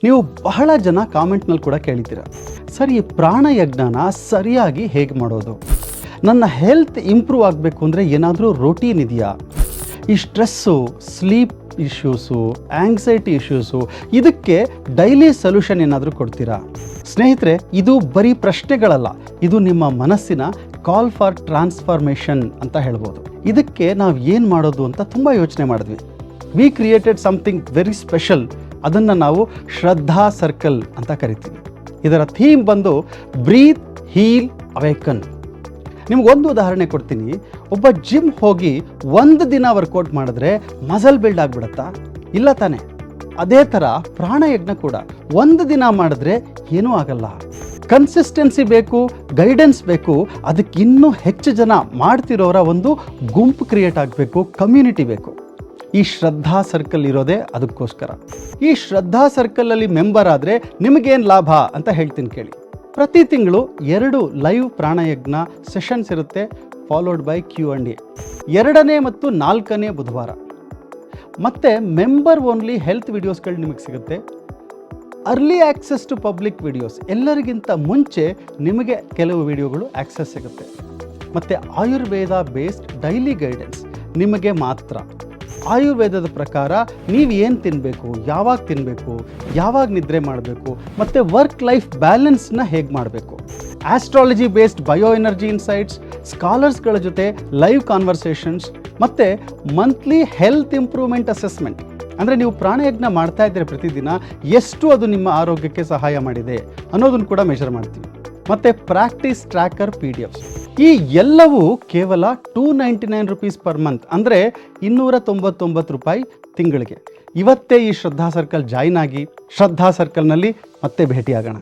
ನೀವು ಬಹಳ ಜನ ಕಾಮೆಂಟ್ನಲ್ಲಿ ಕೂಡ ಕೇಳಿದ್ದೀರ, ಸರ್ ಈ ಪ್ರಾಣಯಜ್ಞನ ಸರಿಯಾಗಿ ಹೇಗೆ ಮಾಡೋದು, ನನ್ನ ಹೆಲ್ತ್ ಇಂಪ್ರೂವ್ ಆಗಬೇಕು ಅಂದರೆ ಏನಾದರೂ ರೋಟೀನ್ ಇದೆಯಾ, ಈ stress, sleep issues, anxiety issues, ಇದಕ್ಕೆ ಡೈಲಿ ಸೊಲ್ಯೂಷನ್ ಏನಾದರೂ ಕೊಡ್ತೀರಾ? ಸ್ನೇಹಿತರೆ, ಇದು ಬರೀ ಪ್ರಶ್ನೆಗಳಲ್ಲ, ಇದು ನಿಮ್ಮ ಮನಸ್ಸಿನ ಕಾಲ್ ಫಾರ್ ಟ್ರಾನ್ಸ್ಫಾರ್ಮೇಷನ್ ಅಂತ ಹೇಳ್ಬೋದು. ಇದಕ್ಕೆ ನಾವು ಏನು ಮಾಡೋದು ಅಂತ ತುಂಬ ಯೋಚನೆ ಮಾಡಿದ್ವಿ. V created something very special. ಅದನ್ನು ನಾವು ಶ್ರದ್ಧಾ ಸರ್ಕಲ್ ಅಂತ ಕರಿತೀವಿ. ಇದರ ಥೀಮ್ ಬಂದು ಬ್ರೀತ್, ಹೀಲ್, ಅವೇಕನ್. ನಿಮಗೊಂದು ಉದಾಹರಣೆ ಕೊಡ್ತೀನಿ. ಒಬ್ಬ ಜಿಮ್ ಹೋಗಿ ಒಂದು ದಿನ ವರ್ಕೌಟ್ ಮಾಡಿದ್ರೆ ಮಸಲ್ ಬಿಲ್ಡ್ ಆಗಿಬಿಡತ್ತಾ? ಇಲ್ಲ ತಾನೆ. ಅದೇ ಥರ ಪ್ರಾಣಯಜ್ಞ ಕೂಡ ಒಂದು ದಿನ ಮಾಡಿದ್ರೆ ಏನೂ ಆಗಲ್ಲ. ಕನ್ಸಿಸ್ಟೆನ್ಸಿ ಬೇಕು, ಗೈಡೆನ್ಸ್ ಬೇಕು. ಅದಕ್ಕೆ ಇನ್ನೂ ಹೆಚ್ಚು ಜನ ಮಾಡ್ತಿರೋರ ಒಂದು ಗುಂಪು ಕ್ರಿಯೇಟ್ ಆಗಬೇಕು, ಕಮ್ಯುನಿಟಿ ಬೇಕು. ಈ ಶ್ರದ್ಧಾ ಸರ್ಕಲ್ ಇರೋದೇ ಅದಕ್ಕೋಸ್ಕರ. ಈ ಶ್ರದ್ಧಾ ಸರ್ಕಲಲ್ಲಿ ಮೆಂಬರ್ ಆದರೆ ನಿಮಗೇನು ಲಾಭ ಅಂತ ಹೇಳ್ತೀನಿ ಕೇಳಿ. ಪ್ರತಿ ತಿಂಗಳು 2 ಲೈವ್ ಪ್ರಾಣಯಜ್ಞ ಸೆಷನ್ಸ್ ಇರುತ್ತೆ, ಫಾಲೋಡ್ ಬೈ Q&A. 2ನೇ ಮತ್ತು 4ನೇ ಬುಧವಾರ. ಮತ್ತು ಮೆಂಬರ್ ಓನ್ಲಿ ಹೆಲ್ತ್ ವಿಡಿಯೋಸ್ಗಳು ನಿಮಗೆ ಸಿಗುತ್ತೆ. Early access to public videos, ಎಲ್ಲರಿಗಿಂತ ಮುಂಚೆ ನಿಮಗೆ ಕೆಲವು ವಿಡಿಯೋಗಳು ಆಕ್ಸೆಸ್ ಸಿಗುತ್ತೆ. ಮತ್ತು ಆಯುರ್ವೇದ ಬೇಸ್ಡ್ ಡೈಲಿ ಗೈಡೆನ್ಸ್ ನಿಮಗೆ ಮಾತ್ರ. ಆಯುರ್ವೇದದ ಪ್ರಕಾರ ನೀವು ಏನು ತಿನ್ನಬೇಕು, ಯಾವಾಗ ತಿನ್ನಬೇಕು, ಯಾವಾಗ ನಿದ್ರೆ ಮಾಡಬೇಕು, ಮತ್ತು ವರ್ಕ್ ಲೈಫ್ ಬ್ಯಾಲೆನ್ಸ್ನ ಹೇಗೆ ಮಾಡಬೇಕು. Astrology based bio energy insights, ಸ್ಕಾಲರ್ಸ್ಗಳ ಜೊತೆ ಲೈವ್ ಕಾನ್ವರ್ಸೇಷನ್ಸ್, ಮತ್ತು ಮಂತ್ಲಿ ಹೆಲ್ತ್ ಇಂಪ್ರೂವ್ಮೆಂಟ್ ಅಸೆಸ್ಮೆಂಟ್. ಅಂದರೆ ನೀವು ಪ್ರಾಣಯಜ್ಞ ಮಾಡ್ತಾ ಇದ್ದರೆ ಪ್ರತಿದಿನ ಎಷ್ಟು ಅದು ನಿಮ್ಮ ಆರೋಗ್ಯಕ್ಕೆ ಸಹಾಯ ಮಾಡಿದೆ ಅನ್ನೋದನ್ನು ಕೂಡ ಮೆಷರ್ ಮಾಡ್ತೀವಿ. ಮತ್ತು ಪ್ರಾಕ್ಟೀಸ್ ಟ್ರ್ಯಾಕರ್ PDF. ಈ ಎಲ್ಲವೂ ಕೇವಲ ₹299 ಪರ್ ಮಂತ್, ಅಂದರೆ ₹299 ತಿಂಗಳಿಗೆ. ಇವತ್ತೇ ಈ ಶ್ರದ್ಧಾ ಸರ್ಕಲ್ ಜಾಯ್ನ್ ಆಗಿ ಶ್ರದ್ಧಾ ಸರ್ಕಲ್ನಲ್ಲಿ ಮತ್ತೆ ಭೇಟಿಯಾಗೋಣ.